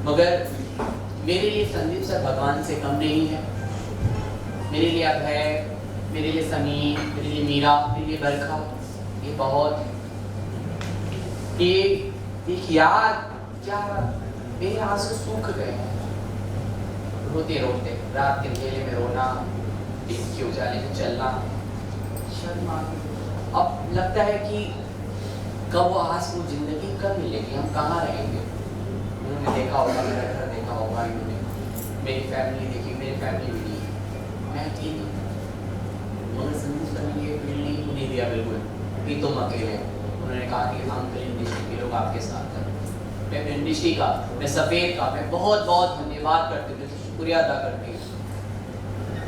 मगर मेरे लिए संदीप सर भगवान से कम नहीं है। मेरे लिए अभय, मेरे लिए समीर, मेरे लिए मीरा, मेरे लिए बरखा, ये बहुत एक याद क्या मेरे आंसू सूख गए। रोते रोते रात के अंधेरे में रोना, दिन के उजाले में चलना, शर्मा। अब लगता है कि कब वो आस वो जिंदगी कब मिलेगी, हम कहाँ रहेंगे। उन्होंने देखा होगा, मेरा घर देखा होगा, इन्होंने मेरी फैमिली देखी, मेरी फैमिली भी नहीं, मैं ठीक हूँ। मगर संदीप सर ने ये फील नहीं दिया बिल्कुल कि तुम अकेले। उन्होंने कहा कि हम फिल्म इंडस्ट्री के लोग आपके साथ हैं। मैं फिल्म इंडस्ट्री का, मैं सफ़ेद का, मैं बहुत बहुत धन्यवाद करती हूँ, शुक्रिया अदा करती हूँ।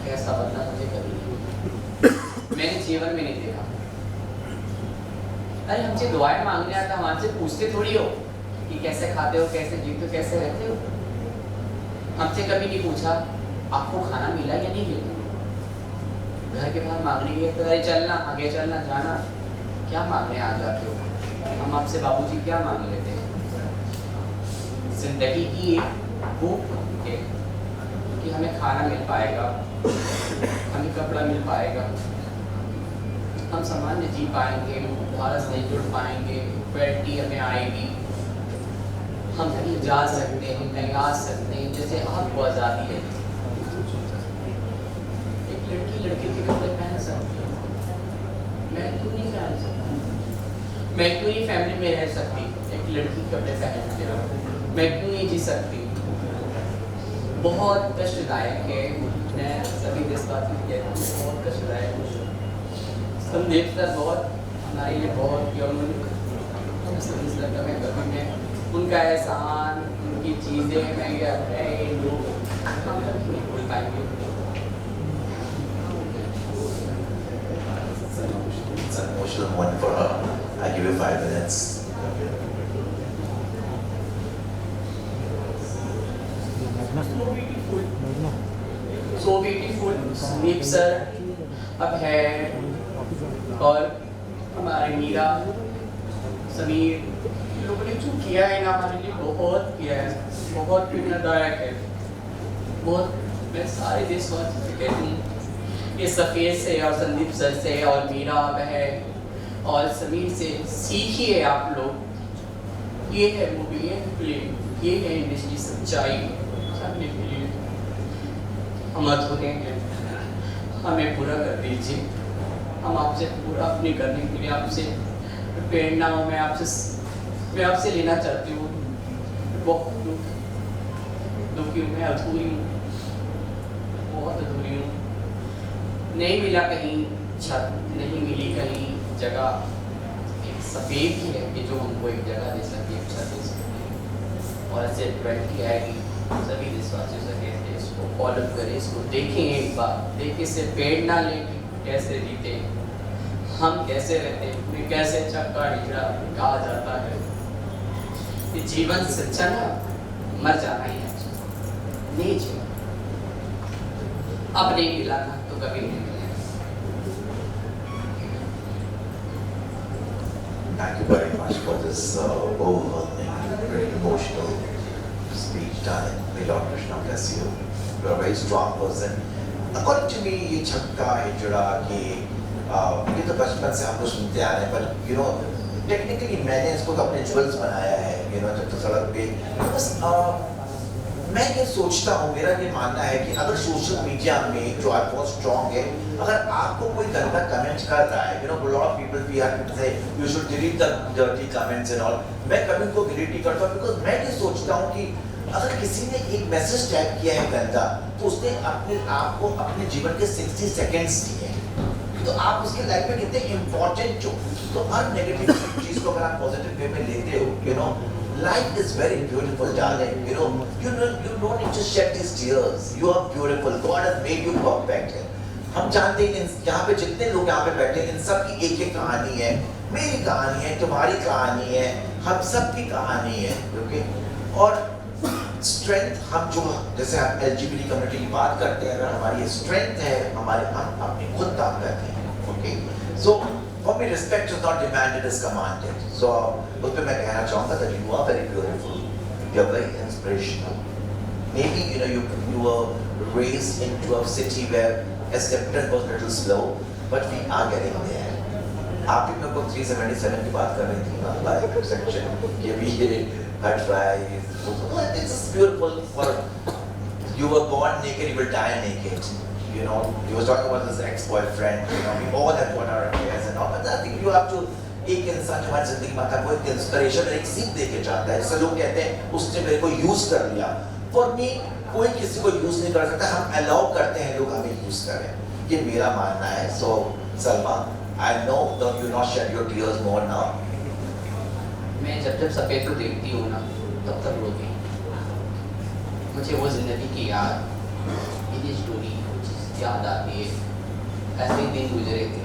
कैसा बदला मुझे कभी मैंने जीवन में नहीं देखा। अरे हमसे दुआएं मांगने आता, हम आपसे पूछते थोड़ी हो कि कैसे खाते हो, कैसे जीते हो, कैसे रहते हो। हमसे कभी नहीं पूछा आपको खाना मिला या नहीं मिला। घर के बाहर मांगने गए तो अरे चलना, आगे चलना, जाना, क्या मांगने आ जाते हो। हम आपसे बाबूजी क्या मांग लेते हैं। जिंदगी की एक भूख है कि हमें खाना मिल पाएगा, हमें कपड़ा मिल पाएगा, हम सामान्य जी पाएंगे, भारत से जुड़ पाएंगे, इक्वलिटी हमें आएगी, हम कहीं जा सकते हैं, कहीं आ सकते हैं, जैसे आपको आज़ादी है। एक लड़की लड़के के कपड़े पहन सकती है, मैं क्यों नहीं पहन सकती। मैं क्यों नहीं फैमिली में रह सकती एक लड़की के कपड़े पहन के, मैं क्यों नहीं जी सकती। बहुत कष्टदायक है, मैं सभी देशवासियों को कहता हूँ बहुत कष्टदायक है। संदीप सर बहुत हमारे लिए बहुत उनका एहसान, उनकी चीज़ें, मैं ये लोग हम नहीं भूल पाएंगे। It's an emotional moment for her. I give you 5 minutes. So beautiful, Sandeep sir, अब है और हमारे मीरा, समीर, लोगों ने जो किया है ना हमारे लिए बहुत किया है, बहुत प्रेरणादायक है। बहुत मैं सारे देशवासियों से कहती हूँ ये सफ़ेद से और संदीप सर से और मीरा बहन और समीर से सीखिए आप लोग। ये है मूवी, ये है फिल्म, ये है इंडस्ट्री सच्चाई। सबने फिल्म हम अधूरे हैं, हमें पूरा कर दीजिए। हम आपसे पूरा अपने करने के लिए आपसे प्रेरणा हो, मैं आपसे लेना चाहती हूँ। बहुत दुखी हूँ, मैं अधूरी हूँ, बहुत अधूरी हूँ। नहीं मिला कहीं छत, नहीं मिली कहीं जगह, एक सफ़ेद ही है कि जो हमको एक जगह दे सके, एक छत दे सके। और ऐसे 20 आएगी, सभी देशवासियों से कहते हैं इसको फॉलो करें, इसको देखें, एक बार देखे से प्रेरणा लें कैसे जीते, हम कैसे रहते हैं, कैसे चक्का हिजड़ा कहा जाता है। ये जीवन सच्चा ना, मर जाना ही है, नहीं जीवन। अब नहीं मिला ना तो कभी नहीं मिलेगा। Thank you very much for this overwhelming, very emotional speech, darling. May Lord Krishna bless you. You are a very strong person. According to me, ये छक्का हिजड़ा कि ये तो बचपन से हम लोग सुनते आ रहे हैं, पर टेक्निकली मैंने इसको तो अपने ज्वेल्स बनाया है, जब तो सड़क पे बस मैं ये सोचता हूँ, मेरा ये मानना है कि अगर सोशल मीडिया में जो आज बहुत स्ट्रॉन्ग है, अगर आपको कोई गंदा कमेंट कर रहा है, lot of people we have to say you should delete the dirty comments and all, मैं कभी को डिलीट नहीं करता, बिकॉज मैं ये सोचता हूँ कि अगर किसी ने एक मैसेज टाइप किया है गंदा, तो उसने अपने आप को अपने जीवन के 60 सेकेंड्स दिए हैं, तो आप उसके लाइफ में कितने इम्पोर्टेंट हो। तो हर नेगेटिव चीज को अगर आप पॉजिटिव वे में लेते हो, life is very beautiful, darling. You don't need to shed these tears. You are beautiful. God has made you perfect. हम जानते हैं यहाँ पे जितने लोग यहाँ पे बैठे हैं, इन सब की एक एक कहानी है, मेरी कहानी है, तुम्हारी कहानी है, हम सब की कहानी है, ओके। और स्ट्रेंथ हम जो जैसे हम LGBT कम्युनिटी की बात करते हैं, अगर हमारी स्ट्रेंथ है, हमारे हम अपनी खुद ताकत है, okay. So for me, respect is not demanded, is commanded. So उस पे मैं कहना चाहूँगा that you are very beautiful. you're very inspirational. Maybe you were raised into a city where acceptance was a little slow, but we are getting there. आप भी मेरे को 377 की बात कर रही थी ना, like section ये भी ये hard drive. It's beautiful. For you were born naked, you will die naked. You was talking about this ex-boyfriend. We all have got our affairs and all, but I think you have to. एक इंसान जो हमारी जिंदगी में आता है वो एक इंस्पिरेशन एक सीख दे के जाता है। जैसे लोग कहते हैं उसने मेरे को यूज कर लिया। फॉर मी कोई किसी को यूज नहीं कर सकता, हम अलाउ करते हैं लोग हमें यूज करें, ये मेरा मानना है। So Salma, I know that you not shed your tears more now. मैं जब सफ़ेद को देखती हूँ ना तब रोती हूँ। मुझे वो जिंदगी की याद, मेरी स्टोरी कुछ याद आती है। ऐसे ही दिन गुजरे थे,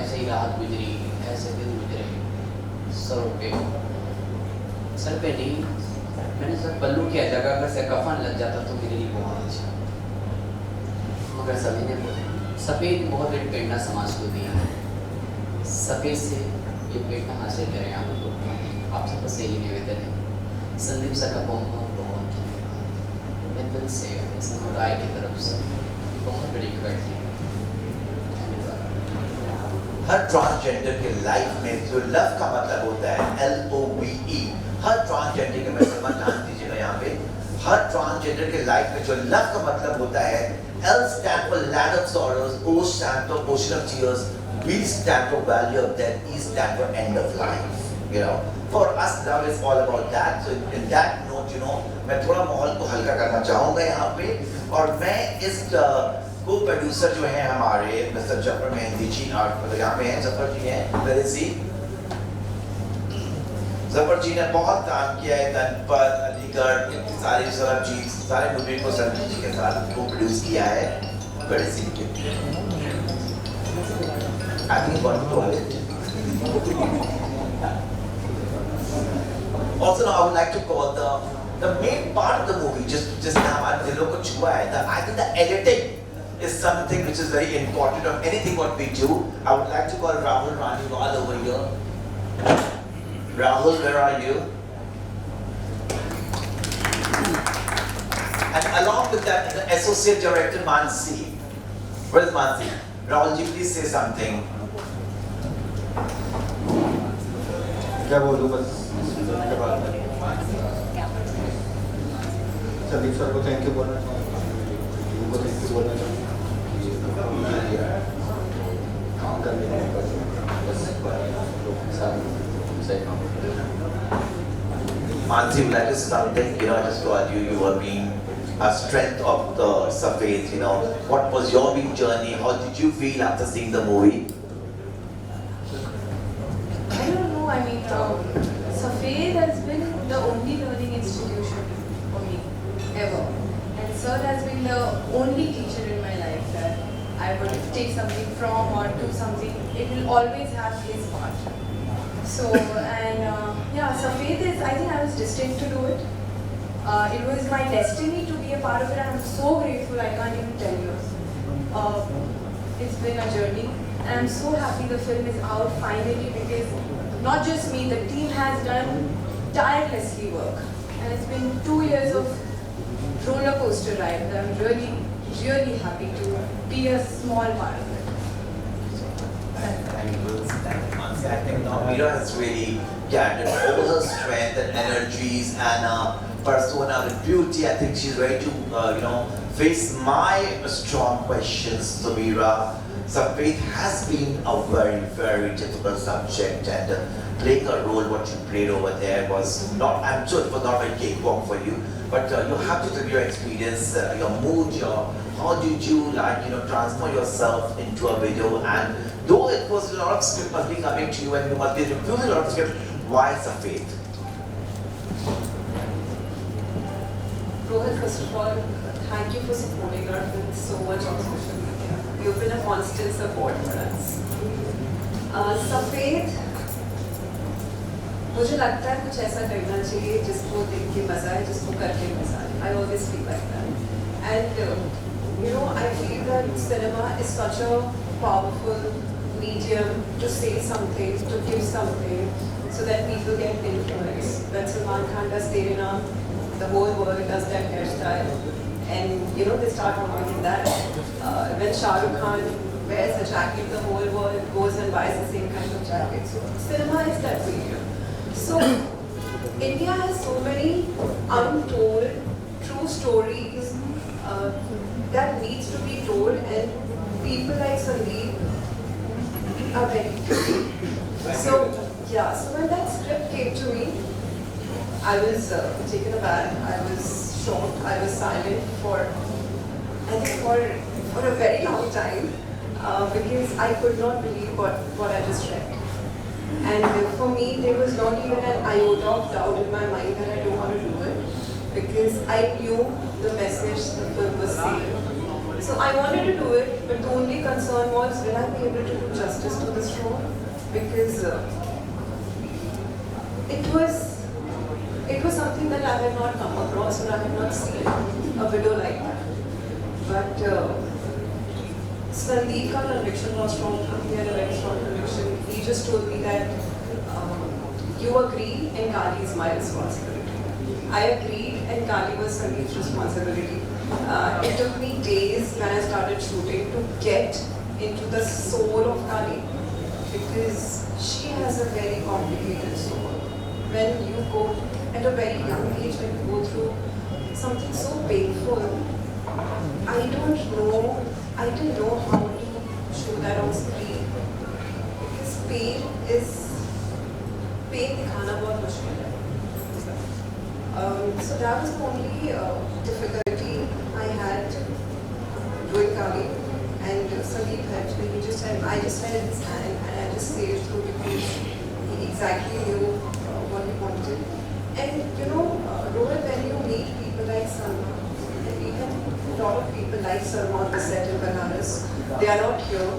ऐसे ही रात गुजरी, ऐसे दिन गुजरे सर पे नहीं, मैंने सर पल्लू किया जगह अगर से कफन लग जाता तो मेरे लिए बहुत अच्छा। मगर सभी ने बोला सफ़ेद बहुत बड़ी प्रेरणा समाज को दी है, सफ़ेद से ये प्रेरणा हासिल करें आप लोग। आप सबका सही निवेदन है। संदीप सर का बहुत बहुत धन्यवाद। मैं दिल से समुदाय की तरफ से बहुत बड़ी कृतज्ञता। हर ट्रांसजेंडर के लाइफ में जो लव का मतलब होता है LOVE, हर ट्रांसजेंडर के, मैं समझ ध्यान दीजिएगा यहाँ पे, हर ट्रांसजेंडर के लाइफ में जो लव का मतलब होता है, L stand for land of sorrows, O stand for ocean of tears, V stand for valley of death, E stand for end of life. For us love is all about that. So in that note, मैं थोड़ा माहौल को हल्का करना चाहूँगा यहाँ पे, और मैं इस को प्रोड्यूसर जो हैं हमारे मिस्टर जफर मेहंदी जी, मतलब यहाँ पे हैं जफर जी हैं, मेरे जी जफर जी ने बहुत काम किया है गणपत, अलीगढ़, इतनी सारी सरबजीत, सारे मूवी को सरबजीत जी के साथ को प्रोड्यूस किया है। बड़े सी I think one toilet. Also now I would like to call the main part of the movie, just हमारे दिलों को छुआ है, I think the editing is something which is very important of anything what we do. I would like to call Rahul Raniwal over here. Rahul, where are you? And along with that, the associate director Mansi. Where is Mansi? Rahul ji, please say something. क्या बोलूँ बस के बाद में Sandeep sir को thank you बोलना चाहूँगा, team को थैंक यू बोलना चाहूँगा। Mansi, would like to say something? I just told you were being a strength of the Safed. What was your big journey? How did you feel after seeing the movie? I don't know. I mean, Safed has been the only learning institution for me ever, and Sir has been the only teacher in my life that I would take something from or do something. It will always have his part. So, and yeah, Safed is, I think I was destined to do it. It was my destiny to be a part of it, and I'm so grateful, I can't even tell you. It's been a journey, and I'm so happy the film is out finally, because not just me, the team has done tirelessly work. And it's been 2 years of roller coaster ride, and I'm really, really happy to be a small part of it. I think Meera has really gathered all her strength and energies and persona and beauty. I think she's ready to, face my strong questions. So Meera, Safed has been a very, very difficult subject, and playing a role, what you played over there was not, I'm sure it was not a cakewalk for you, but you have to tell your experience, your mood, how did you transfer yourself into a video, and though it was a lot of script must be coming to you and you must be refusing a lot of script, why Safed? Rohit, first of all, thank you for supporting our film so much on social media. You've been a constant support for us. Safed, मुझे लगता है कुछ ऐसा करना चाहिए जिसको देख के मजा है, जिसको करके मजा है. I always feel like that. And I feel that cinema is such a powerful medium to say something, to give something, so that people get influenced. When Salman Khan does Tere Naam, whole world does that hairstyle, and you know they start modeling that. When Shah Rukh Khan wears a jacket, the whole world goes and buys the same kind of jacket. So cinema is that way. So India has so many untold true stories that needs to be told, and people like Sandeep are very good. So yeah, so when that script came to me, I was taken aback, I was shocked, I was silent for, I think for a very long time, because I could not believe what I just read. And for me, there was not even an iota of doubt in my mind that I don't want to do it, because I knew the message the film was saying. So I wanted to do it, but the only concern was, will I be able to do justice to this role? Because it was something that I had not come across, or I had not seen a widow like that. But Sandeep ka conviction was strong. He had a very strong conviction. He just told me that you agreed and Kali is my responsibility. I agreed and Kali was Sandeep's responsibility. It took me days when I started shooting to get into the soul of Kali, because she has a very complicated soul. When you go at a very young age, when you go through something so painful, I didn't know how to show that on screen, because pain दिखाना बहुत मुश्किल है. So that was the only difficulty I had doing Kali, and Sandeep helped me. I just held his hand and I just sailed through, because he exactly knew what he wanted. And you know, Rohit, when you meet people like Salma, and even a lot of people like Salma on the set in Banaras, they are not here.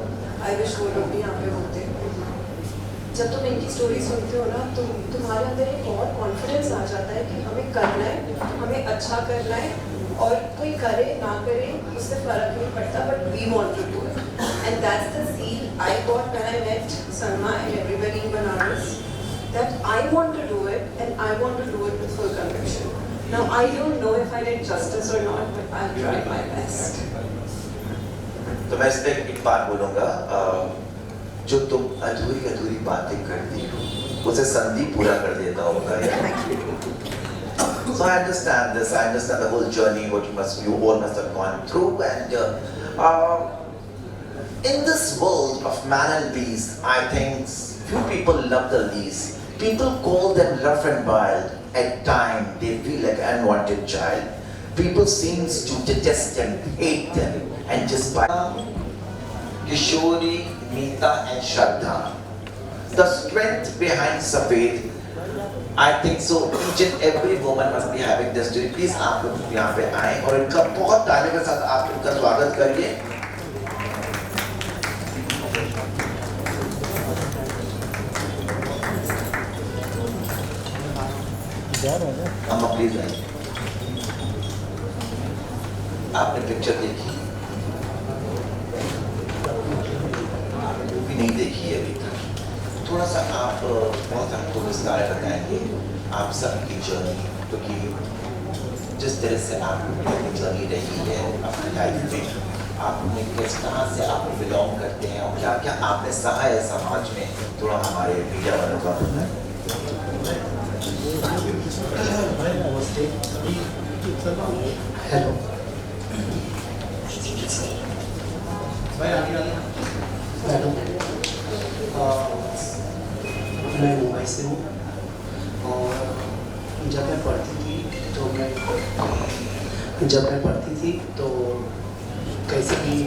I wish वो लोग भी यहाँ पे होते. जब तुम इनकी story सुनते हो ना, तो तुम्हारे अंदर एक और कॉन्फिडेंस आ जाता है कि हमें करना है, हमें अच्छा करना है, और कोई करे ना करे उससे फर्क नहीं पड़ता, but we want to do it. And that's the zeal I got when I met Salma and everybody in Banaras, that I want to do it, and I want to do it with full conviction. Now I don't know if I did justice or not, but I'll try my best. तो मैं इस पे एक बात बोलूँगा, जो तुम अधूरी बातें करती हो उसे संदीप पूरा कर देता होगा. So I understand this. I understand the whole journey, what you all must have gone through, and in this world of man and beast, I think few people love the least. People call them rough and wild. At times, they feel like an unwanted child. People seems to detest them, hate them, and just by Kishori, Meeta, and Shraddha. The strength behind Safed, I think so. Each and every woman must be having this story. Please, आप लोग यहाँ पे आएं और इनका बहुत ताली के साथ आप इनका स्वागत करिए. अम्मा प्लीज आइए. आपने पिक्चर देखी? नहीं देखी है अभी तक. थोड़ा सा आप बहुत हमको विस्तार बताएंगे आप सबकी जर्नी, क्योंकि जिस तरह से आपकी जर्नी रही है अपनी लाइफ में, आपने किस तरह से आप बिलोंग करते हैं और क्या क्या आपने सहा है समाज में, थोड़ा हमारे मीडिया वालों का बताएं. हेलो मैं मुंबई से हूँ, और जब मैं पढ़ती थी तो कैसे भी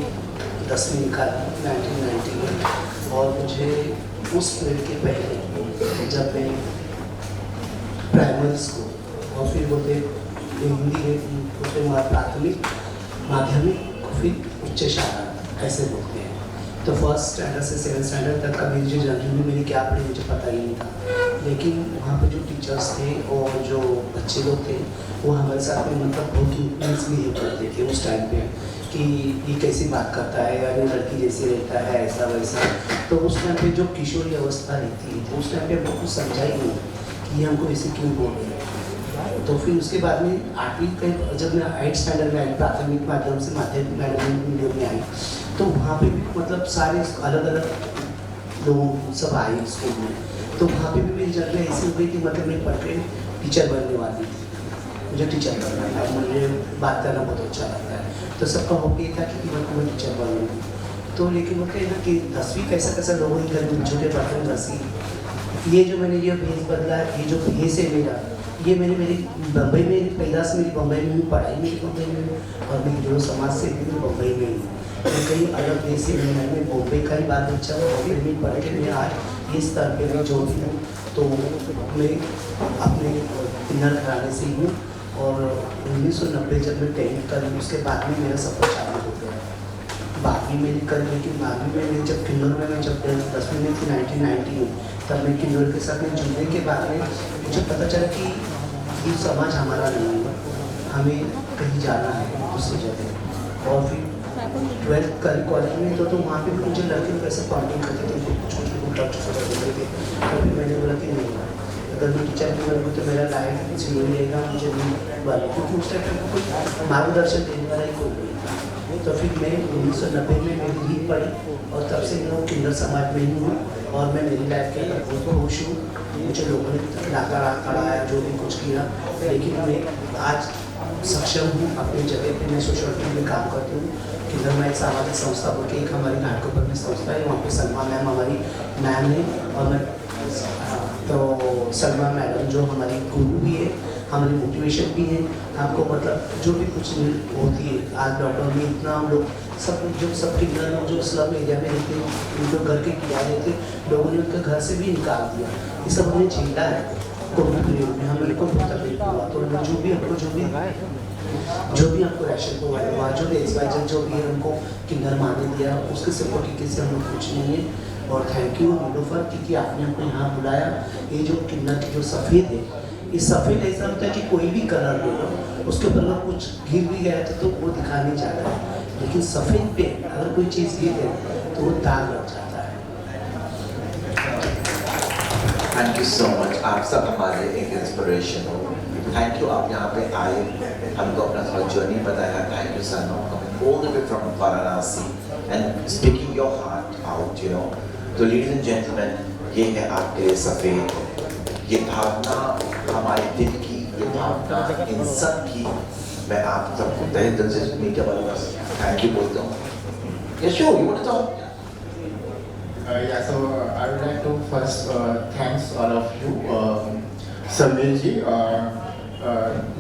10वीं निकाला 1990 में, और मुझे उस पीरियड के पहले जब मैं प्राइमरी स्कूल और फिर बोलते हिंदी बोलते प्राथमिक माध्यमिक फिर उच्च शाला ऐसे बोलते हैं, तो फर्स्ट स्टैंडर्ड से 7th स्टैंडर्ड तक का मेरी जो जर्नी में मैंने क्या पढ़ी मुझे पता ही नहीं था. लेकिन वहाँ पे जो टीचर्स थे और जो बच्चे लोग थे वो हमारे साथ में मतलब बहुत इन्फ्लुएंस बिहेव करते थे उस टाइम पे, कि ये कैसी बात करता है या ये लड़की जैसे रहता है ऐसा वैसा. तो उस टाइम पे जो किशोरी अवस्था रहती है, तो उस टाइम पे हमको कुछ समझा ही नहीं कि ये हमको ऐसे क्यों बोल रहे हैं. तो फिर उसके बाद में 8वीं के जब मैं 8th स्टैंडर्ड में आई, प्राथमिक माध्यम से माध्यमिक मीडियम में आई, तो वहाँ पे भी मतलब सारे अलग अलग लोग सब आए स्कूल में। तो वहाँ पे भी मेरी जर्नी ऐसी हो गई कि मतलब मैं पढ़ के टीचर बनने वाली थी, मुझे टीचर बनना था, मुझे बात करना बहुत अच्छा लगता है। तो सबका होप ये था कि मैं टीचर बनूँगी। तो लेकिन वो कहना कि 10वीं कैसा लोगों के घर में छोटे पढ़ते हैं 10वीं, ये जो मैंने ये भेज बदला, ये जो भेज है मेरा, ये मेरी बम्बई में पैदाश मेरी बम्बई में भी, पढ़ाई मेरी बम्बई में, और मेरी जो समाज से भी बम्बई में ही। मैं कहीं अलग देश से मैं बॉम्बे का ही बात बच्चा हूँ, बॉम्बे में पढ़ के मैं आज इस स्तर पे मैं जो भी हूँ, तो मैं अपने किन्नर घराने से ही हूँ। और 1990 जब मैं 10th कर, उसके बाद में मेरा सफ़र चालू हो गया। 12वीं मेरी कर, लेकिन 12वीं में मैं जब किन्नौर में, मैं जब 10वीं में थी 1990 में, तब मैं किन्नौर के साथ में जुड़ने के बाद में मुझे पता चला कि ये समाज हमारा नहीं है, हमें कहीं जाना है दूसरी जगह। और फिर 12th करी कॉलेज में तो वहाँ पे भी मुझे लड़के लोग ऐसे पार्टिंग करते थे, कुछ उल्टा चुका देते थे। तो फिर मैंने बोला कि नहीं, अगर मैं टीचर भी बनूँ तो मेरा लाइफ जीरो रहेगा, मुझे नहीं वाला, क्योंकि उस टाइम पर कोई मार्गदर्शन देने वाला ही कोई नहीं था। तो फिर मैं 1990 में मेरी रीत पड़ी, और तब से मैं किन्नर समाज में ही हूँ, और मैं मेरी लाइफ के अंदर बहुत खुश हूँ। मुझे लोगों ने लाकर खड़ाया, जो भी कुछ किया, लेकिन मैं आज सक्षम हूँ अपनी जगह पे। मैं सोशल में काम करती हूँ। किन्नर में एक सामाजिक संस्था बोल के एक हमारी नाटकों पर संस्था है, वहाँ पे सलमा मैम हमारी मैम है, और मैं तो सलमा मैडम जो हमारी गुरु भी है, हमारी मोटिवेशन भी है। हमको मतलब जो भी कुछ होती है, आज लॉकडाउन में इतना हम लोग सब किन्नर लोग जो स्लम एरिया में रहते हैं, उनको घर के किराए थे, लोगों ने उनके घर से भी निकाल दिया। ये सब हमने झेला है कोविड पीरियड में, हमें को बहुत तकलीफ हुआ। तो जो भी हमको राशन प्रोवाइड हुआ, जो XYZ जो भी है हमको किन्नर माने दिया, उसके सबको टीके से हम लोग कुछ नहीं है। और थैंक यू नीलोफर, क्योंकि आपने हमको यहाँ बुलाया। ये जो किन्नर की जो सफ़ेद है, ये सफ़ेद ऐसा होता है कि कोई भी कलर ले लो, उसके ऊपर अगर कुछ गिर भी गया तो वो दिखा नहीं जाता है, लेकिन सफ़ेद पे अगर कोई चीज़ गिर गई तो वो दाग लग जाता है। थैंक यू सो मच, आप सब हमारे एक इंस्पिरेशन हो। थैंक यू, आप यहाँ पे आए, हमको अपना थोड़ा जर्नी बताया। Thank you sir, coming all the way from Varanasi and speaking your heart out, you know. तो लेडीज एंड जेंटलमैन, ये है आपके लिए सफ़ेद। ये भावना हमारे दिल की, ये भावना इन सब की, मैं आप सबको तहे दिल से मीठा वाला थैंक यू बोलता हूँ। Yes, sure, you want to talk? Yeah, so I would like to first thanks all of you, Sameer जी,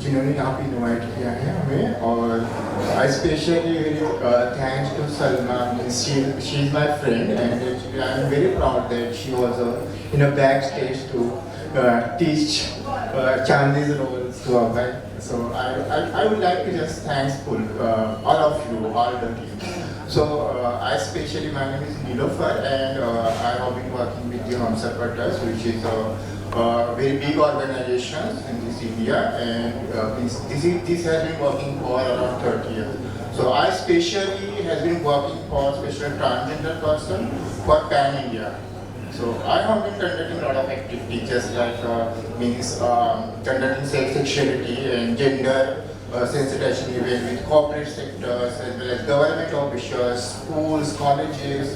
जिन्होंने यहाँ पे इनवाइट किया है हमें, और I specially thanks to Salma. She is my friend and I am very proud that she was in a backstage to teach Chandi's roles to Abhay. So I would like to just thank all of you, all the team. So I especially, my name is Nilofar, and I have been working with the Hamsapatas, which is a very big organization in this India, and this has been working for around 30 years. So I especially has been working for special transgender person for Pan India. So I have been conducting a lot of activities, just like conducting sex sexuality and gender sensitization events with corporate sectors as well as government officials, schools, colleges.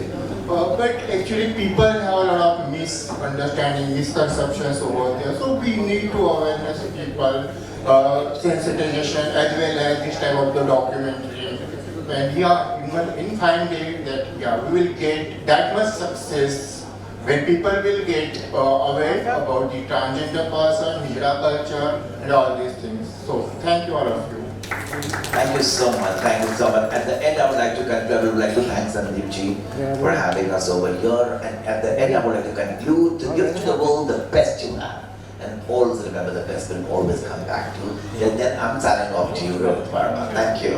But actually people have a lot of misunderstanding, misconceptions over there. So we need to awareness people, sensitization as well as this type of the documentary. And yeah, in finding that we will get that much success when people will get aware about the transgender person, Hijra culture, and all these things. So, thank you all of you. Thank you so much. Thank you so much. At the end, I would like to conclude. I would like to thank Sandeep ji for having us over here. And at the end, I would like to conclude to give to the world the best you have. And always remember, the best will always come back to you. And then I'm signing off to you, Rohit Verma. Thank you.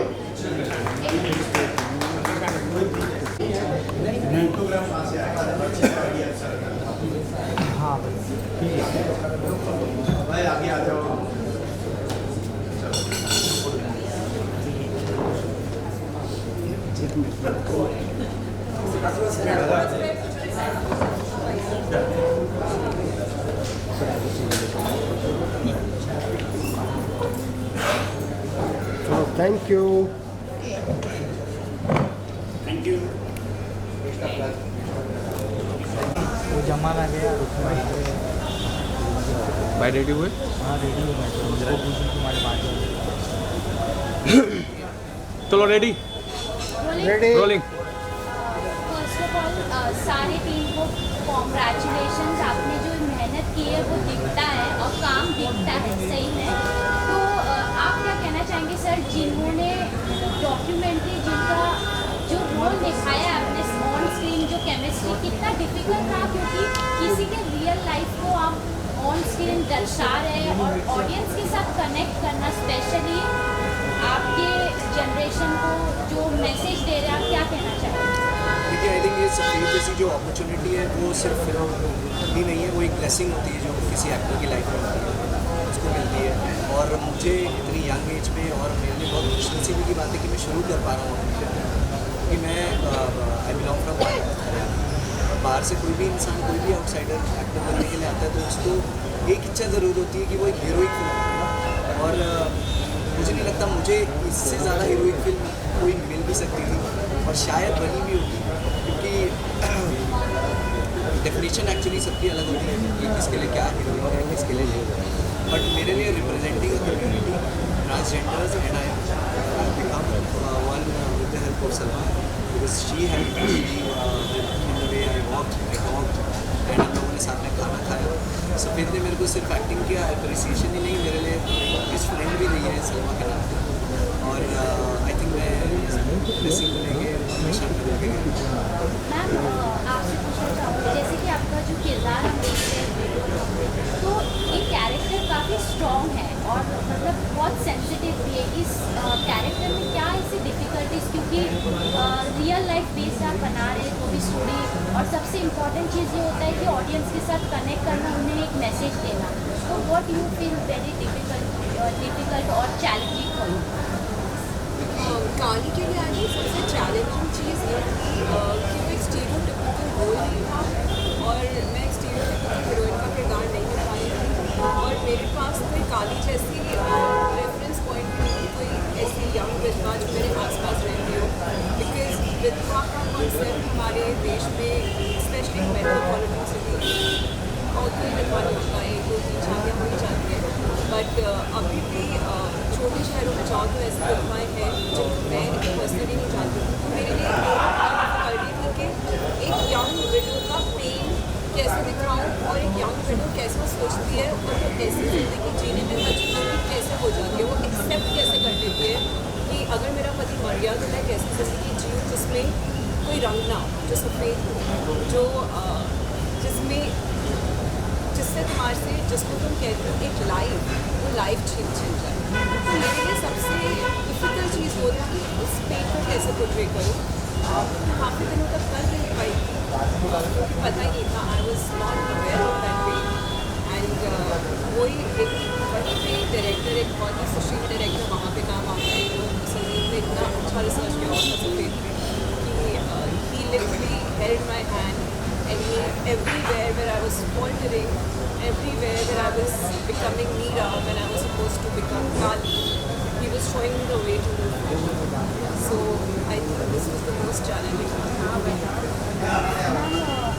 भाई आगे आ जाओ। Thank you. Thank you. वो जमाना गया भाई ready हुए? हाँ ready हो मैं तो मुझको पूछूं तुम्हारे बात चलो ready ready. Rolling. First of all सारी टीम को कॉन्ग्रेचुलेशंस, आपने जो मेहनत की है वो दिखता है और काम दिखता है सही में। तो आप क्या कहना चाहेंगे सर, जिन्होंने डॉक्यूमेंट्री जिनका जो रोल दिखाया है आपने ऑन स्क्रीन, जो केमिस्ट्री कितना डिफिकल्ट था, क्योंकि किसी के रियल लाइफ को आप ऑन स्क्रीन दर्शा रहे हैं और ऑडियंस के साथ कनेक्ट करना, स्पेशली आपके जनरेशन को जो मैसेज दे रहे हैं, आप क्या कहना चाहेंगे? देखिए आई थिंक ये सफेद जैसी जो अपॉर्चुनिटी है वो सिर्फ फिल्म ही नहीं है, वो एक ब्लेसिंग होती है जो किसी एक्टर की लाइफ में होती है, उसको मिलती है। और मुझे इतनी यंग एज में और मेरे लिए बहुत खुशनसीबी की बात है कि मैं शुरू कर पा रहा हूँ अपनी फिल्म, क्योंकि मैं आई बिलोंग फ्रॉम बाहर से कोई भी इंसान, कोई भी आउटसाइडर एक्टर बनने के लिए आता है तो उसको एक इच्छा ज़रूर होती है कि वो एक हीरोइक फिल्म बनाए। और मुझे नहीं लगता मुझे इससे ज़्यादा हीरोइक फिल्म कोई मिल भी सकती थी और शायद बनी भी होगी, क्योंकि डेफिनेशन एक्चुअली सबकी अलग होती है कि किसके लिए क्या हीरोइन है, किसके लिए नहीं। बट मेरे लिए representing a community transgenders and I become one with the help of Salma, because she help me in the way I walked and हम लोगों ने साथ में खाना खाया। सफेद ने मेरे को सिर्फ एक्टिंग किया, अप्रिसिएशन ही नहीं, मेरे लिए बेस्ट फ्रेंड भी रही है सलमा के नाम पे। और आई थिंक मैं ब्लेसिंग को लेके हमेशा लेके गया। मैम आपसे पूछना चाहूँगी, जैसे कि आपका जो किरदार हम देखते हैं तो ये कैरेक्टर काफ़ी स्ट्रॉन्ग है और मतलब बहुत सेंसिटिव भी है। इस कैरेक्टर में क्या ऐसी डिफ़िकल्टीज, क्योंकि रियल लाइफ बेस्ड आप बना रहे हैं कोई स्टोरी, और सबसे इम्पॉर्टेंट चीज़ ये होता है कि ऑडियंस के साथ कनेक्ट करना, उन्हें एक मैसेज देना। तो what you feel very difficult और चैलेंजिंग फॉर यू? काली के लिए आई सबसे चैलेंजिंग चीज़ ये थी कि वो एक स्टीरियोटिपिकल रोल नहीं था और मैं एक स्टीरियोटिपिकल हीरोइन का किरदार नहीं निभाई थी। और मेरे पास कोई काली जैसी रेफरेंस पॉइंट भी नहीं, कोई ऐसी यंग विधवा जो मेरे आसपास रहती हो, बिकॉज विधवा का कॉन्सेप्ट हमारे देश में स्पेशली मेट्रोपॉलिटन सिटी और कोई विधवा नहीं होता, 1 2 3 शादियाँ हो ही जाती हैं। बट अभी भी छोटे शहरों में जाओ तो ऐसी विधवाएँ हैं जिनको मैं पर्सनली नहीं जानती हूँ। तो मेरे लिए डिफिकल्टी थी कि एक यंग विडो का पेन कैसे दिखाऊँ और एक यंग विडो कैसे सोचती है और वो ऐसी ज़िंदगी जीने में मजबूर कैसे हो जाती है, वो एक्सेप्ट कैसे कर लेती है कि अगर मेरा पति मर गया तो मैं कैसे ज़िंदगी जीऊँ जिसमें कोई रंग ना हो, जो सफ़ेद हो, जो जिससे तुम्हारे से जिसको तुम कहते हो एक लाइफ, वो लाइफ छिन जाए। तो मेरे लिए सबसे डिफ़िकल्ट चीज़ वो थी उस पेन को कैसे पोर्ट्रे करूँ। काफ़ी दिनों तक कर नहीं पाई थी क्योंकि पता ही नहीं था, I was not aware of that pain. And वही डायरेक्टर, एक बहुत ही सुशील डायरेक्टर वहाँ पे काम आता है, तो संगीत ने इतना अच्छा रिसर्च किया होता सफ़ेद पे कि he literally held my hand and everywhere where I was faltering, everywhere where I was becoming Meera when I was supposed to become Kali, he was showing me the way to do it. So I think this was the most challenging ma'am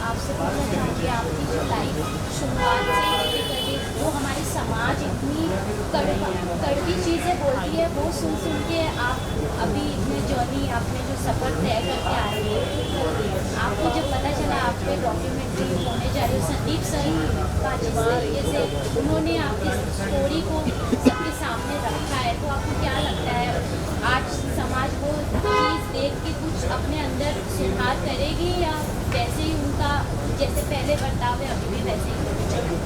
आपसे पूछना चाहूँगी, आपकी जो life शुरुआत से लेकर के वो हमारे समाज इतनी कड़वी चीज़ें बोलती है, वो सुन के आप अभी इतने जर्नी, आपने जो सफ़र तय करके आए हैं, आपको जब पता चला आप पे डॉक्यूमेंट्री होने जा रही है, संदीप सर का जिस तरीके से उन्होंने आपकी स्टोरी को सबके सामने रखा है, तो आपको क्या लगता है आज समाज वो चीज़ देख के कुछ अपने अंदर सुधार करेगी या वैसे ही उनका जैसे पहले बर्ताव है अभी भी वैसे ही होना चाहिए?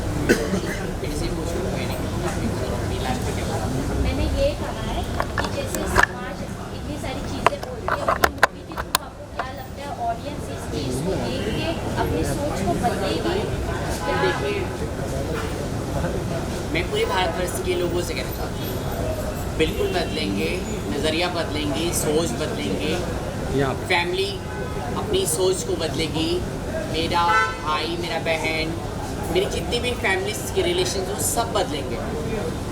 मैंने ये कहा है कि जैसे समाज इतनी सारी चीज़ें बोलती है, अपनी मूवी के थ्रू आपको क्या लगता है ऑडियंस इस चीज़ को देख के अपनी सोच को बदलेगी क्या? देखिए, मैं पूरे भारतवर्ष के लोगों से कहना चाहता हूँ, बिल्कुल बदलेंगे, नज़रिया बदलेंगे, सोच बदलेंगे, फैमिली अपनी सोच को बदलेगी, मेरा भाई, मेरा बहन, मेरी जितनी भी फैमिलीज के रिलेशन वो सब बदलेंगे,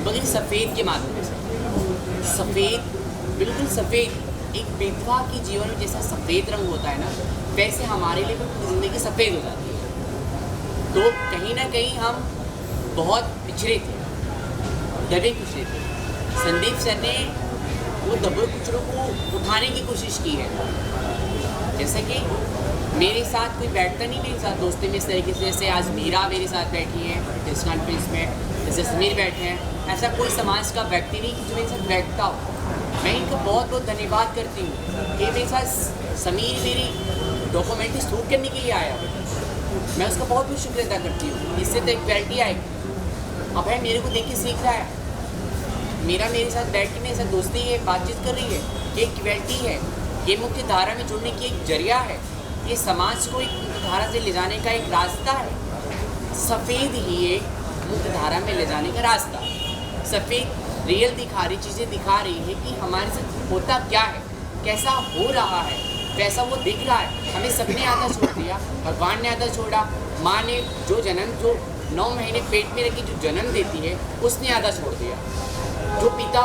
मगर सफ़ेद के माध्यम से। सफ़ेद बिल्कुल सफ़ेद, एक विधवा की जीवन में जैसा सफ़ेद रंग होता है ना, वैसे हमारे लिए भी ज़िंदगी सफ़ेद हो जाती है। तो कहीं ना कहीं हम बहुत पिछड़े थे, दबे कुचले थे। संदीप सर ने वो दबे कुचलों को उठाने की कोशिश की है। जैसे कि मेरे साथ कोई बैठता नहीं मेरे साथ दोस्ती में इस तरीके से, जैसे आज मीरा मेरे साथ बैठी है प्रेस कॉन्फ्रेंस में, जैसे समीर बैठे हैं, ऐसा कोई समाज का व्यक्ति नहीं कि जो मेरे साथ बैठता हो। मैं इनका बहुत बहुत धन्यवाद करती हूँ कि मेरे साथ समीर मेरी डॉक्यूमेंट्री शूट करने के लिए आया, मैं उसका बहुत बहुत शुक्रिया अदा करती हूँ। इससे तो एक क्वालिटी आएगी। अब है मेरे को देख के सीख रहा है, मेरा मेरे साथ बैठ के मेरे साथ दोस्ती है, बातचीत कर रही है, ये क्वालिटी है, ये मुख्य धारा में जुड़ने की एक जरिया है, ये समाज को एक मुख्य धारा से ले जाने का एक रास्ता है। सफ़ेद ही एक मुख्य धारा में ले जाने का रास्ता। सफ़ेद रियल दिखा रही चीज़ें दिखा रही है कि हमारे साथ होता क्या है, कैसा हो रहा है, वैसा वो दिख रहा है। हमें सबने आधा छोड़ दिया, भगवान ने आधा छोड़ा, माँ ने जो 9 महीने पेट में रखी जो जन्म देती है उसने आधा छोड़ दिया। जो पिता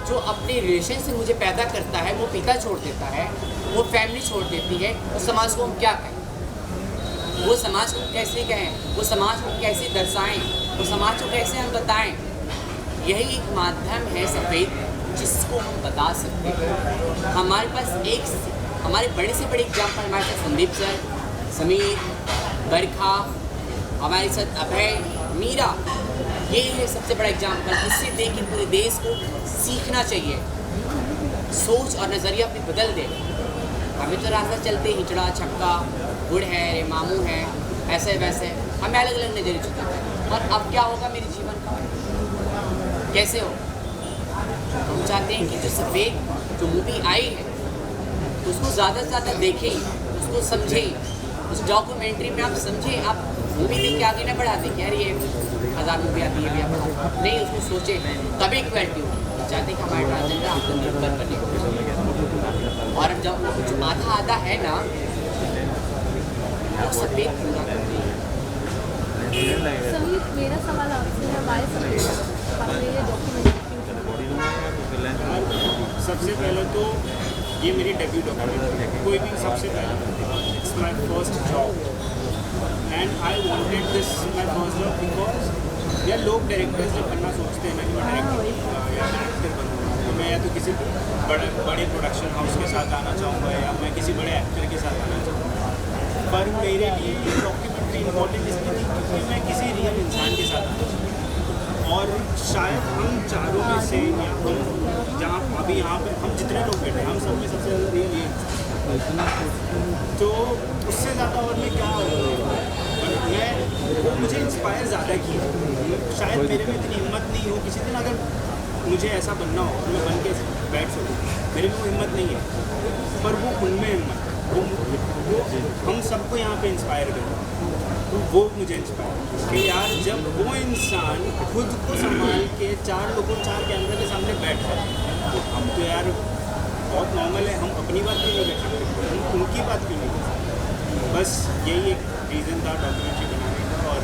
जो अपने रिलेशन से मुझे पैदा करता है वो पिता छोड़ देता है, वो फैमिली छोड़ देती है, उस समाज को हम क्या कहें, वो समाज को कैसे कहें, वो समाज को कैसे दर्शाएं, वो समाज को कैसे हम बताएं। यही एक माध्यम है सफ़ेद जिसको हम बता सकते हैं। हमारे पास हमारे बड़े से बड़े एग्जाम्पल हमारे साथ संदीप सर, समीर, बरखा, हमारे साथ अभय, मीरा, ये है सबसे बड़ा एग्जाम्पल। इससे देख के पूरे देश को सीखना चाहिए, सोच और नज़रिया अपनी बदल दे। हमें तो रास्ता चलते हिचड़ा छक्का गुड़ है, रे मामू है, ऐसे वैसे हमें अलग अलग नज़रिए चुके हैं। और अब क्या होगा मेरे जीवन का, कैसे हो? हम चाहते हैं कि जो सफ़ेद जो मूवी आई है उसको ज़्यादा से ज़्यादा देखें, उसको समझें, उस डॉक्यूमेंट्री में आप समझें। आप मूवी देख के आगे ना बढ़ा दें कि यार ये 1000 मूवी आती है भी आप नहीं, उसको सोचें, तभी क्वालिटी होगी। चाहते हैं कि हमारे ट्रांसजेंडर आपको निर्भर बने, और जब जो आधा है ना वो सफ़ेद पूरा करते हैं। समीर, मेरा सवाल आपसे है, हमारे हमने ये डॉक्यूमेंट्री सबसे पहले तो ये मेरी डेब्यू डॉक्यूमेंट्री, कोई भी सबसे पहले it's my first job and I wanted this my first job because यार लोग डायरेक्टर्स जब बनना सोचते हैं ना कि मैं डायरेक्टर या डायरेक्टर बनूँगा, तो मैं या तो किसी बड़े प्रोडक्शन हाउस के साथ आना चाहूँगा या मैं किसी बड़े एक्टर के साथ आना चाहूँगा। पर मेरे लिए ये डॉक्यूमेंट्री इम्पोर्टेंट इसलिए थी क्योंकि मैं किसी रियल इंसान के साथ आना चाहूँगा। और शायद हम चारों में से या हम जहाँ अभी यहाँ पे हम जितने लोग बैठे हैं हम सब में सबसे ज़्यादा रियल ये, तो उससे ज़्यादा और मैं क्या मैं मुझे इंस्पायर ज़्यादा किया। शायद मेरे में इतनी हिम्मत नहीं हो, किसी दिन अगर मुझे ऐसा बनना हो और मैं बन के बैठ सकूँ, मेरे में वो हिम्मत नहीं है, पर वो उनमें हिम्मत वो हम सबको यहाँ पे इंस्पायर करें। तो वो मुझे इंस्पायर कि यार जब वो इंसान खुद को संभाल के 4 कैमरे के सामने बैठा है तो हम तो यार बहुत नॉर्मल है, हम अपनी बात क्यों नहीं कर सकते, हम उनकी बात क्यों नहीं कर सकते। बस यही एक रीज़न था डॉक्यूमेंट्री बनाने का, और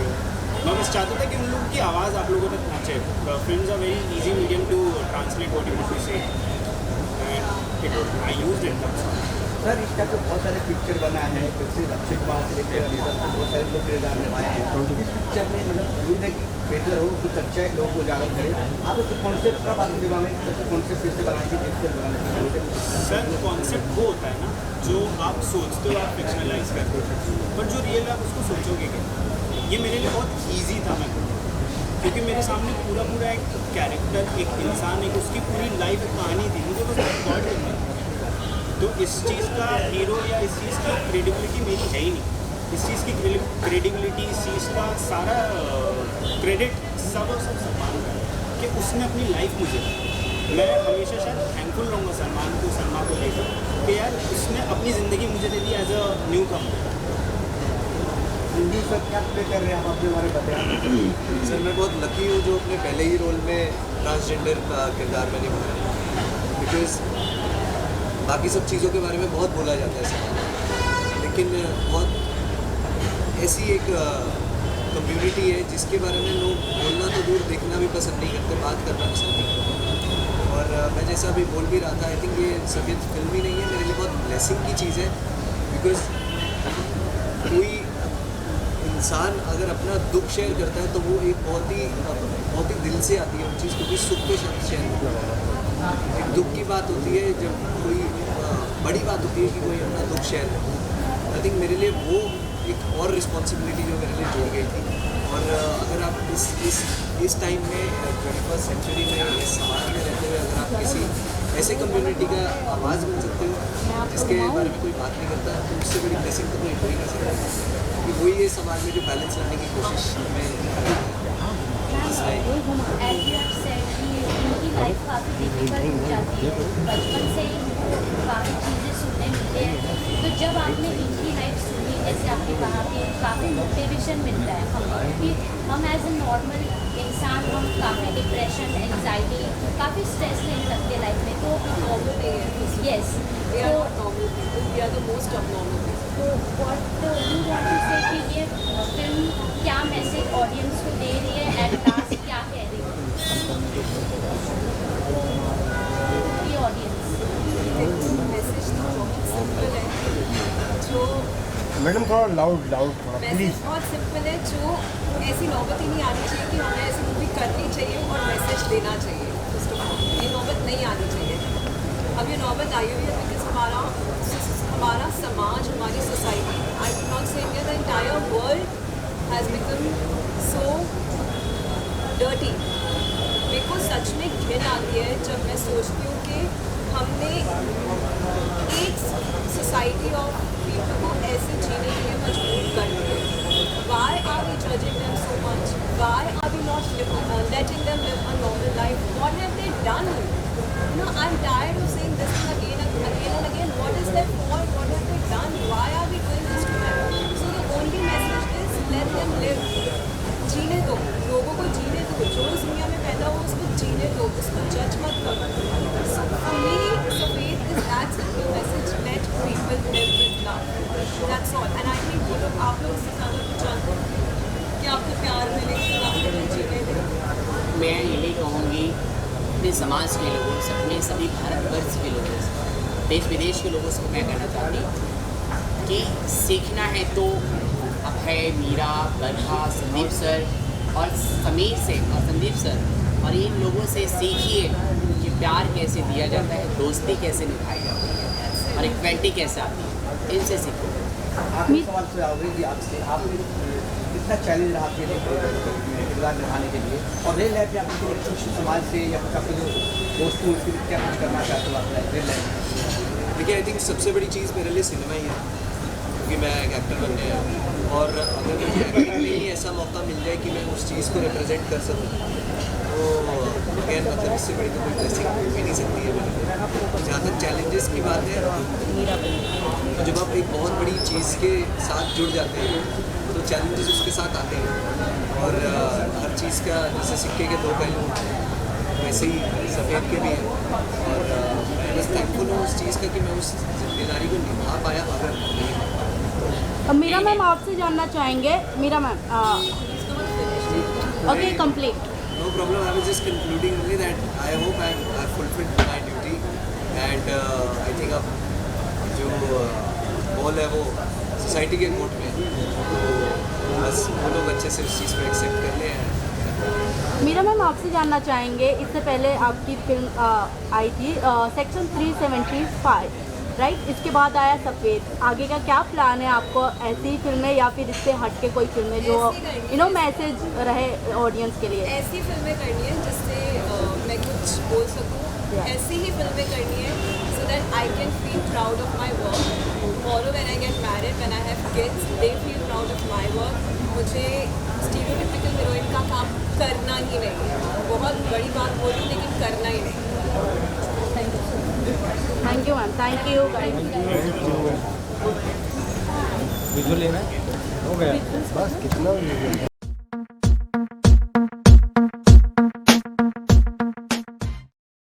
मैं बस चाहता था कि उन लोगों की आवाज़ आप लोगों तक पहुँचे। Films are very easy medium to translate what you want to say and I used it. Sir इसका तो बहुत सारे पिक्चर बना है, जैसे अक्षय कुमार से लेकर बहुत सारे लोग किरदार निभाए हैं। इस पिक्चर में मतलब उम्मीद है कि बेहतर हो, कुछ अच्छा है, लोगों को उजागर करे। आप तो कॉन्सेप्ट का बात दिमाग में कॉन्सेप्ट कैसे बनाएंगे, पिक्चर बनाने सर कॉन्सेप्ट वो होता है ना जो आप सोचते हो आप फिक्शनलाइज करते हो, पर जो रियल आप उसको सोचोगे क्या। ये मेरे लिए बहुत ईजी था, मैं क्योंकि मेरे सामने पूरा एक कैरेक्टर, एक इंसान, एक उसकी पूरी लाइफ कहानी थी, मुझे बस रिकॉर्ड करना था। तो इस चीज़ का हीरो या इस चीज़ की क्रेडिबिलिटी मेरी है ही नहीं। इस चीज़ की क्रेडिबिलिटी, इस चीज़ का सारा क्रेडिट सब सलमान का है कि उसने अपनी लाइफ मुझे, मैं हमेशा शायद थैंकफुल रहूँगा सलमान को लेकर कि यार उसने अपनी ज़िंदगी मुझे दे दी as a newcomer. Hindi sir क्या प्ले कर रहे हैं आप अपने बारे में बताएं। सर मैं बहुत लकी हूँ जो अपने पहले ही रोल में ट्रांसजेंडर का किरदार मैंने निभाया, बिकॉज बाकी सब चीज़ों के बारे में बहुत बोला जाता है सर, लेकिन बहुत ऐसी एक कम्युनिटी है जिसके बारे में लोग बोलना तो दूर देखना भी पसंद नहीं करते, बात करना पसंद नहीं करते। और और मैं जैसा अभी बोल भी रहा था, आई थिंक ये सफ़ेद फिल्म ही नहीं है, मेरे लिए बहुत ब्लेसिंग की चीज़ है। बिकॉज कोई इंसान अगर अपना दुख शेयर करता है तो वो एक बहुत ही दिल से आती है उन चीज़, क्योंकि सुख तो शेयर नहीं होता। एक दुख की बात होती है जब कोई बड़ी बात होती है कि कोई अपना दुख शेयर करे। आई थिंक मेरे लिए वो एक और रिस्पॉन्सिबिलिटी जो मेरे लिए जुड़ गई थी। और अगर आप इस टाइम में 21st सेंचुरी में इस समाज में रहते हुए अगर आप किसी ऐसे कम्युनिटी का आवाज़ बन सकते हो जिसके बारे में कोई बात नहीं करता, तो उससे बड़ी ब्लेसिंग तो कोई हो ही नहीं सकता। कि वही ये समाज में जो बैलेंस लाने की कोशिश में As you have said कि उनकी लाइफ काफ़ी डिफिकल्ट हो जाती है, बचपन से ही उनको काफ़ी चीज़ें सुनने मिलती हैं। तो जब आपने इनकी लाइफ सुनी, जैसे आपने कहा कि काफ़ी मोटिवेशन मिलता है हमें, क्योंकि हम एज ए नॉर्मल इंसान हम काफ़ी डिप्रेशन, एंग्जाइटी, काफ़ी स्ट्रेस लेने लगते हैं लाइफ में। तो normal yes, we are the most abnormal. तो what you want to say कि ये फिल्म क्या मैसेज ऑडियंस को दे रही है, एट लास्ट क्या कह रही है ऑडियंस? मैसेज तो बहुत सिंपल है, जो मैडम थोड़ा लाउड थोड़ा मैसेज प्लीज। बहुत सिंपल है, जो ऐसी नौबत ही नहीं आनी चाहिए कि हमें ऐसी मूवी करनी चाहिए और मैसेज देना चाहिए। फर्स्ट ऑफ ऑल ये नौबत नहीं आनी चाहिए। अब ये नौबत आई हुई है बिकॉज हमारा समाज, हमारी society, I am not saying the entire world has become so dirty. मेरे को सच में घिन आती है जब मैं सोचती हूँ कि हमने एक सोसाइटी ऑफ पीपल को ऐसे जीने के लिए मजबूर कर दिया। Why are we judging them so much? Why are we not letting them live a normal life? What have they done? You know, I'm tired of saying this thing again and again. What is their fault? What have they done? Why are we doing this to them? So the only message is let them live. जीने दो, लोगों को जीने दो, जो इस दुनिया में पैदा हो उसको जीने दो, उसको जज मत करो। So for me, सफ़ेद is that simple message. Let people live with love. That's all. And I think वो लोग आप लोग इससे ज़्यादा कुछ जानते हैं कि आपको प्यार मिले, आपको जीने दें। मैं यही कहूँगी अपने समाज के लोगों से, अपने सभी भारतवर्ष के लोगों से, देश विदेश के लोगों से मैं कहना चाहती हूँ कि सीखना है तो अभय, मीरा, बरखा, संदीप सर और समीर से और संदीप सर और इन लोगों से सीखिए कि प्यार कैसे दिया जाता है, दोस्ती कैसे निभाई जाती है और इक्वलिटी कैसे आती है, इनसे सीखो। आखिरी सवाल से आओगे कि आपसे आप कितना चैलेंज रहा आपके लिए किरदार निभाने के लिए, और रियल लाइफ में आप कुछ समाज से या कुछ आपके जो दोस्त हैं उसके लिए क्या कुछ करना चाहते हो आप रियल लाइफ में? देखिए, आई थिंक सबसे बड़ी चीज़ मेरे लिए सिनेमा ही है, क्योंकि मैं एक एक्टर बनने आया हूँ। और अगर मुझे एक्टिंग में ही ऐसा मौका मिल जाए कि मैं उस चीज़ को रिप्रेजेंट कर सकूँ, तो अगेन मतलब इससे बड़ी तो कोई ब्लेसिंग हो भी नहीं सकती है मेरे लिए। जहाँ तक चैलेंजेस की बात है, तो जब आप एक बहुत बड़ी चीज़ के साथ जुड़ जाते हैं तो चैलेंजेस उसके साथ आते हैं। और हर चीज़ का जैसे सिक्के के दो पहलू वैसे ही सफ़ेद के भी हैं। और मैं बस थैंकफुल हूँ उस चीज़ का कि मैं उस जिम्मेदारी को निभा पाया। अगर नहीं मीरा मैम आपसे जानना चाहेंगे, Meera ma'am okay complete. No problem. I was just concluding only that I hope I fulfilled my duty and I think अब जो बॉल है वो सोसाइटी के कोर्ट में, तो बस वो लोग अच्छे से उस चीज़ को एक्सेप्ट कर ले। मीरा मैम आपसे जानना चाहेंगे, इससे पहले आपकी फिल्म आई थी सेक्शन 375 राइट, इसके बाद आया सफ़ेद, आगे का क्या प्लान है आपको? ऐसी ही फिल्में या फिर इससे हट के कोई फिल्में जो मैसेज रहे ऑडियंस के लिए? ऐसी फिल्में करनी है जिससे मैं कुछ बोल सकूँ, ऐसी ही फिल्में करनी है so that I can feel proud of my work. Tomorrow when I get married, when I have kids, they feel proud of my work. मुझे स्टीरियोटाइपिकल हीरोइन का काम करना ही नहीं है। बहुत बड़ी बात बोली लेकिन करना ही नहीं। Thank you ma'am, thank you. Visual लेना है हो गया बस, कितना